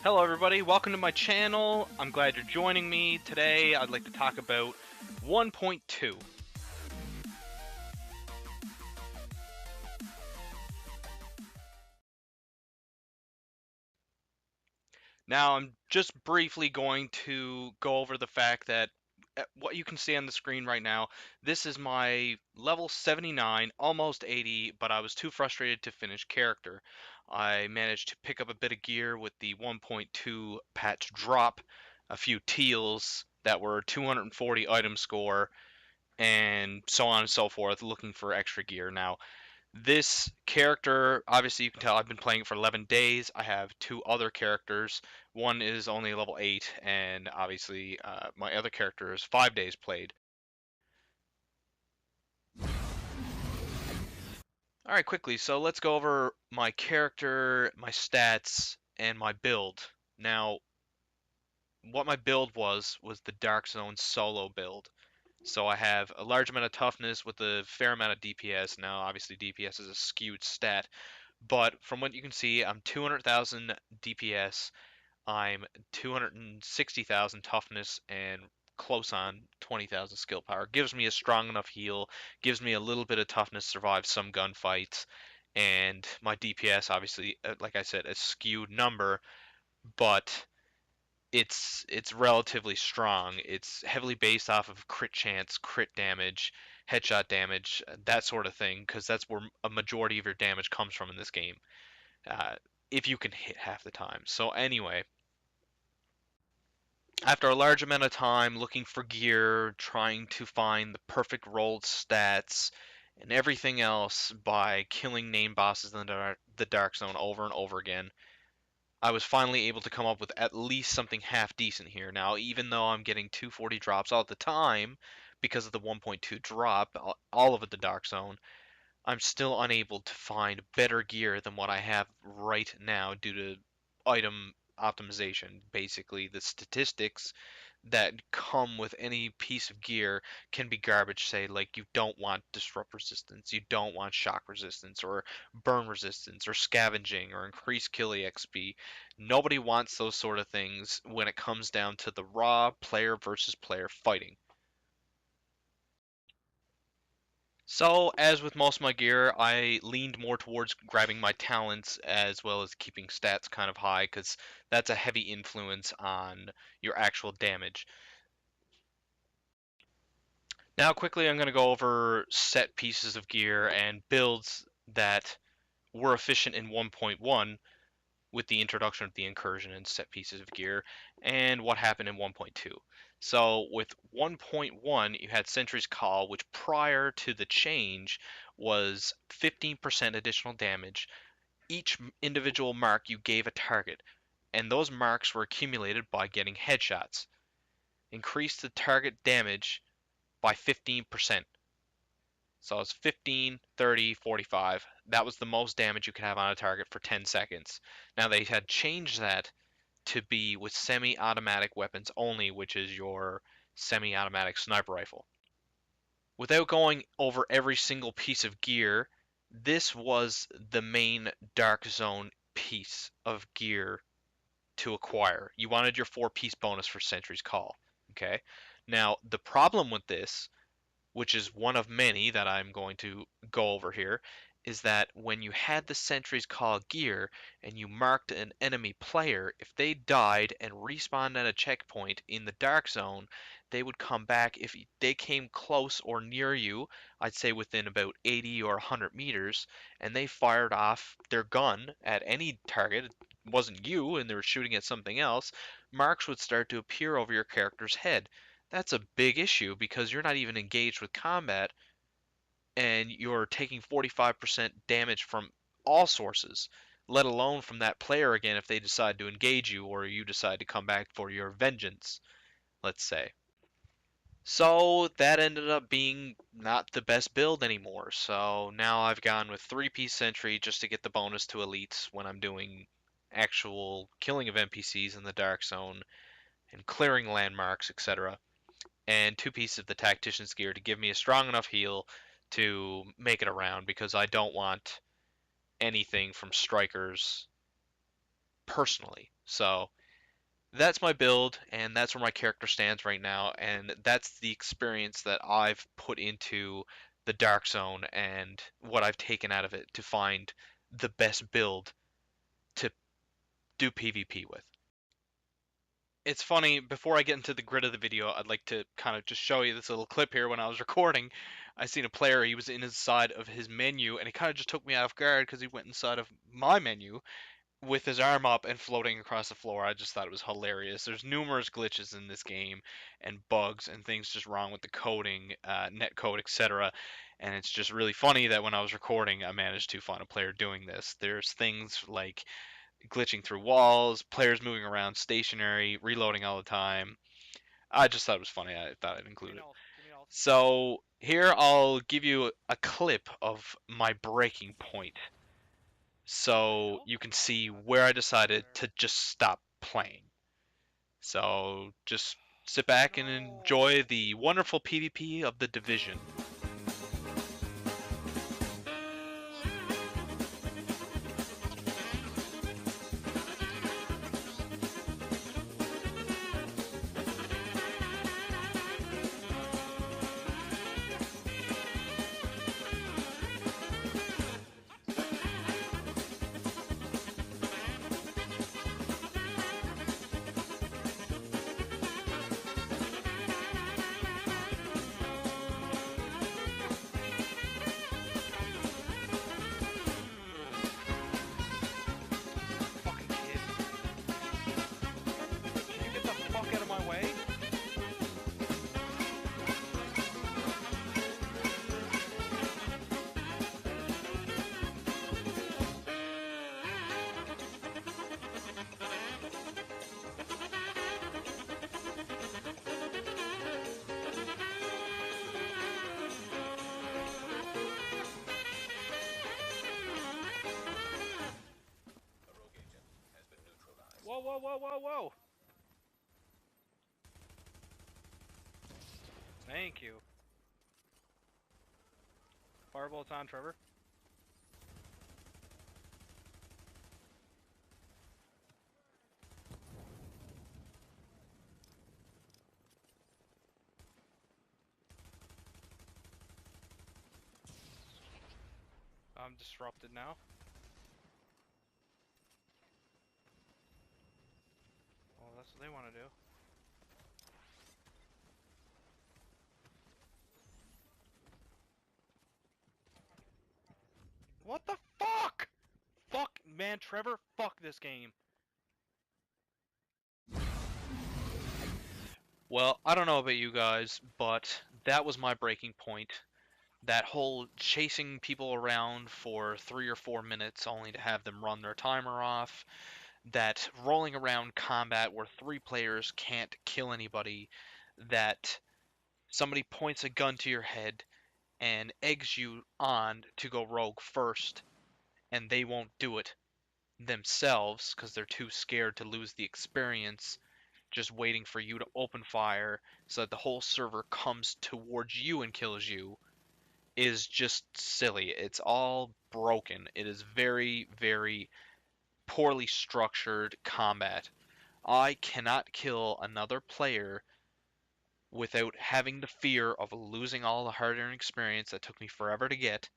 Hello everybody, welcome to my channel. I'm glad you're joining me. Today I'd like to talk about 1.2. Now I'm just briefly going to go over the fact that what you can see on the screen right now, this is my level 79, almost 80, but I was too frustrated to finish character. I managed to pick up a bit of gear with the 1.2 patch drop, a few teals that were 240 item score, and so on and so forth, looking for extra gear. Now, this character, obviously you can tell I've been playing it for 11 days. I have two other characters. One is only level 8, and obviously my other character is 5 days played. Alright, quickly, so let's go over my character, my stats, and my build. Now, what my build was the Dark Zone solo build. So I have a large amount of toughness with a fair amount of DPS. Now, obviously, DPS is a skewed stat, but from what you can see, I'm 200,000 DPS, I'm 260,000 toughness, and close on 20,000 skill power. Gives me a strong enough heal, gives me a little bit of toughness to survive some gunfights, and my DPS, obviously, like I said, a skewed number, but it's relatively strong. It's heavily based off of crit chance, crit damage, headshot damage, that sort of thing, because that's where a majority of your damage comes from in this game, uh, if you can hit half the time. So anyway, after a large amount of time looking for gear, trying to find the perfect rolled stats, and everything else by killing name bosses in the Dark Zone over and over again, I was finally able to come up with at least something half decent here. Now, even though I'm getting 240 drops all the time because of the 1.2 drop, all of it the Dark Zone, I'm still unable to find better gear than what I have right now due to item optimization. Basically, the statistics that come with any piece of gear can be garbage. Say, like, you don't want disrupt resistance, you don't want shock resistance, or burn resistance, or scavenging, or increased kill EXP. Nobody wants those sort of things when it comes down to the raw player versus player fighting. So, as with most of my gear, I leaned more towards grabbing my talents as well as keeping stats kind of high because that's a heavy influence on your actual damage. Now, quickly, I'm going to go over set pieces of gear and builds that were efficient in 1.1 with the introduction of the incursion and set pieces of gear, and what happened in 1.2. So with 1.1, you had Sentry's Call, which prior to the change was 15% additional damage. Each individual mark you gave a target, and those marks were accumulated by getting headshots. Increased the target damage by 15%. So it's 15, 30, 45. That was the most damage you could have on a target for 10 seconds. Now they had changed that to be with semi-automatic weapons only, which is your semi-automatic sniper rifle. Without going over every single piece of gear, this was the main Dark Zone piece of gear to acquire. You wanted your 4-piece bonus for Sentry's Call. Okay? Now, the problem with this, which is one of many that I'm going to go over here, is that when you had the Sentry's Call gear and you marked an enemy player, if they died and respawned at a checkpoint in the Dark Zone, they would come back. If they came close or near you, I'd say within about 80 or 100 meters, and they fired off their gun at any target, it wasn't you and they were shooting at something else, marks would start to appear over your character's head. That's a big issue because you're not even engaged with combat and you're taking 45% damage from all sources, let alone from that player again if they decide to engage you or you decide to come back for your vengeance, let's say. So that ended up being not the best build anymore. So now I've gone with 3-piece sentry just to get the bonus to elites when I'm doing actual killing of NPCs in the Dark Zone and clearing landmarks, etc. And 2 pieces of the tactician's gear to give me a strong enough heal to make it around because I don't want anything from strikers personally. So that's my build, and that's where my character stands right now, and that's the experience that I've put into the Dark Zone and what I've taken out of it to find the best build to do PvP with. It's funny, before I get into the grid of the video, I'd like to kind of just show you this little clip here. When I was recording, I seen a player, he was in inside of his menu, and it kind of just took me off guard because he went inside of my menu with his arm up and floating across the floor. I just thought it was hilarious. There's numerous glitches in this game and bugs and things just wrong with the coding, netcode, etc. And it's just really funny that when I was recording, I managed to find a player doing this. There's things like glitching through walls, players moving around stationary, reloading all the time. I just thought it was funny. I thought I'd include it. So here I'll give you a clip of my breaking point so you can see where I decided to just stop playing. So just sit back and enjoy the wonderful PvP of the Division. Fucking kid. Can you get the fuck out of my way? Whoa, whoa, whoa, whoa, whoa! Thank you. Firebolt's on, Trevor. I'm disrupted now. Well, that's what they want to do. What the fuck? Fuck, man, Trevor, fuck this game. Well, I don't know about you guys, but that was my breaking point. That whole chasing people around for 3 or 4 minutes only to have them run their timer off. That rolling around combat where 3 players can't kill anybody. That somebody points a gun to your head and eggs you on to go rogue first, and they won't do it themselves because they're too scared to lose the experience, just waiting for you to open fire so that the whole server comes towards you and kills you, is just silly. It's all broken. It is very, very poorly structured combat. I cannot kill another player without having the fear of losing all the hard-earned experience that took me forever to get.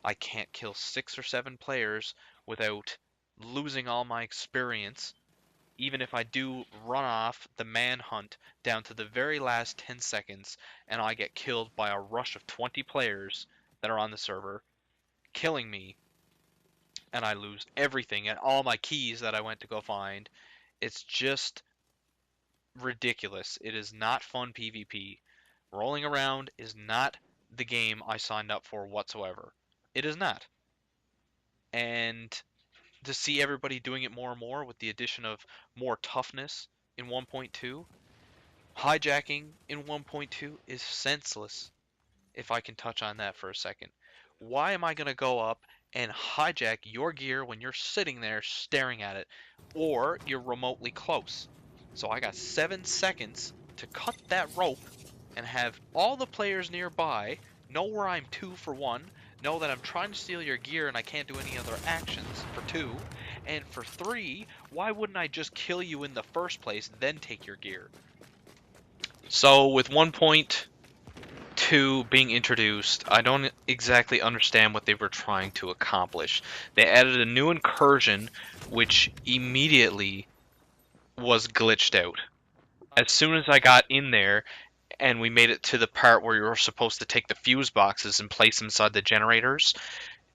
I can't kill 6 or 7 players without losing all my experience, even if I do run off the manhunt down to the very last 10 seconds and I get killed by a rush of 20 players that are on the server, killing me, and I lose everything and all my keys that I went to go find. It's just ridiculous. It is not fun PvP. Rolling around is not the game I signed up for whatsoever. It is not. And to see everybody doing it more and more with the addition of more toughness in 1.2, hijacking in 1.2 is senseless, if I can touch on that for a second. Why am I going to go up and hijack your gear when you're sitting there staring at it, or you're remotely close? So I got 7 seconds to cut that rope and have all the players nearby know where I'm 2 for 1, know that I'm trying to steal your gear and I can't do any other actions for 2, And for 3, why wouldn't I just kill you in the first place, then take your gear? So with 1.2 being introduced, I don't exactly understand what they were trying to accomplish. They added a new incursion, which immediately was glitched out. As soon as I got in there, and we made it to the part where you were supposed to take the fuse boxes and place them inside the generators,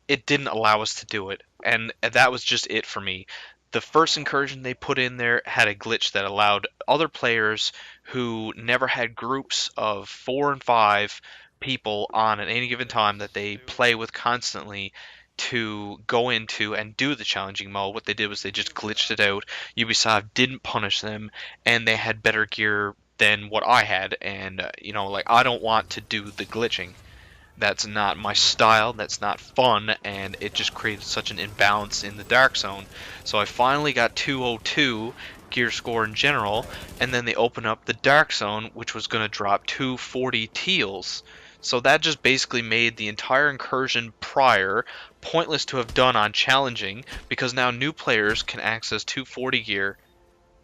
it didn't allow us to do it, and that was just it for me. The first incursion they put in there had a glitch that allowed other players who never had groups of 4 and 5 people on at any given time that they play with constantly to go into and do the challenging mode. What they did was they just glitched it out. Ubisoft didn't punish them, and they had better gear than what I had, and like, I don't want to do the glitching. That's not my style, that's not fun, and it just created such an imbalance in the Dark Zone. So I finally got 202 gear score in general, and then they opened up the Dark Zone, which was going to drop 240 teals. So that just basically made the entire incursion prior pointless to have done on challenging, because now new players can access 240 gear.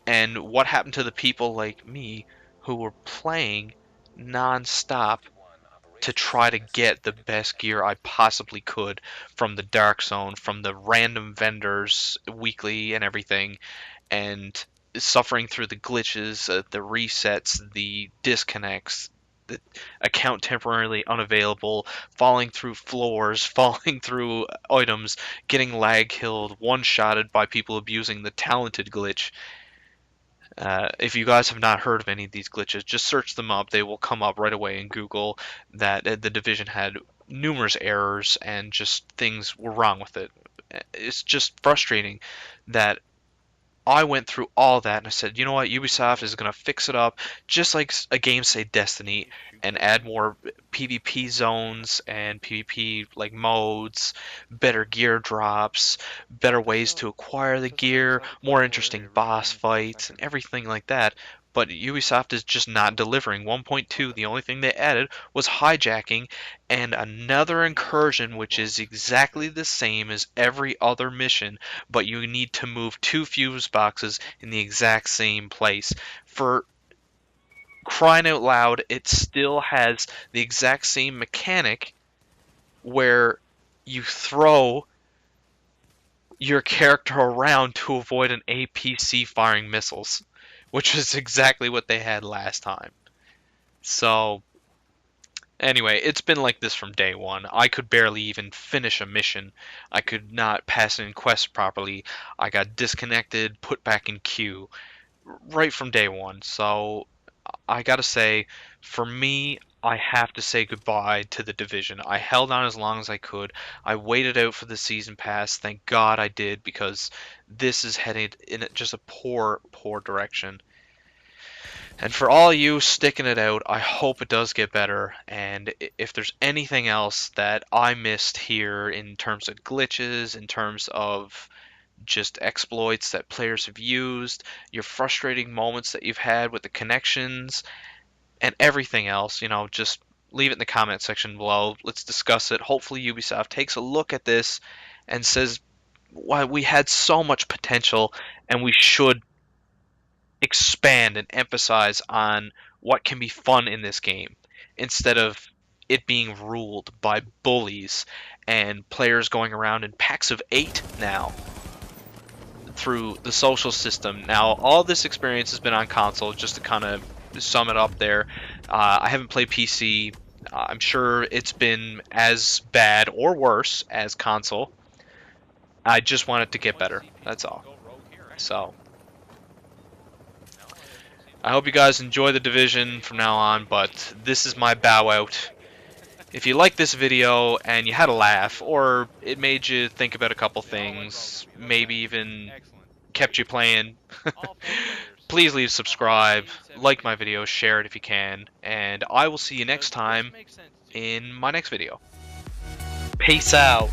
And what happened to the people like me who were playing non-stop to try to get the best gear I possibly could from the Dark Zone, from the random vendors weekly and everything, and suffering through the glitches, the resets, the disconnects, the account temporarily unavailable, falling through floors, falling through items, getting lag killed, one-shotted by people abusing the talented glitch. If you guys have not heard of any of these glitches, just search them up. They will come up right away in Google. That the Division had numerous errors and just things were wrong with it. It's just frustrating that I went through all that and I said, you know what, Ubisoft is going to fix it up just like a game, say Destiny, and add more PvP zones and PvP like modes, better gear drops, better ways to acquire the gear, more interesting boss fights, and everything like that. But Ubisoft is just not delivering. 1.2, the only thing they added was hijacking and another incursion, which is exactly the same as every other mission, but you need to move 2 fuse boxes in the exact same place. For crying out loud, it still has the exact same mechanic where you throw your character around to avoid an APC firing missiles, which is exactly what they had last time. So anyway, it's been like this from day one. I could barely even finish a mission. I could not pass an quest properly. I got disconnected, put back in queue right from day one. So I gotta say, for me, I have to say goodbye to the Division. I held on as long as I could. I waited out for the season pass. Thank God I did, because this is headed in just a poor, poor direction. And for all you sticking it out, I hope it does get better. And if there's anything else that I missed here in terms of glitches, in terms of just exploits that players have used, your frustrating moments that you've had with the connections, and everything else, just leave it in the comment section below. Let's discuss it. Hopefully Ubisoft takes a look at this and says, why we had so much potential and we should expand and emphasize on what can be fun in this game instead of it being ruled by bullies and players going around in packs of 8 now through the social system. Now, all this experience has been on console, just to kind of sum it up there. I haven't played PC. I'm sure it's been as bad or worse as console. I just want it to get better. That's all. So I hope you guys enjoy the Division from now on, but this is my bow out. If you liked this video and you had a laugh, or it made you think about a couple things, maybe even kept you playing, please leave subscribe, like my video, share it if you can, and I will see you next time in my next video. Peace out.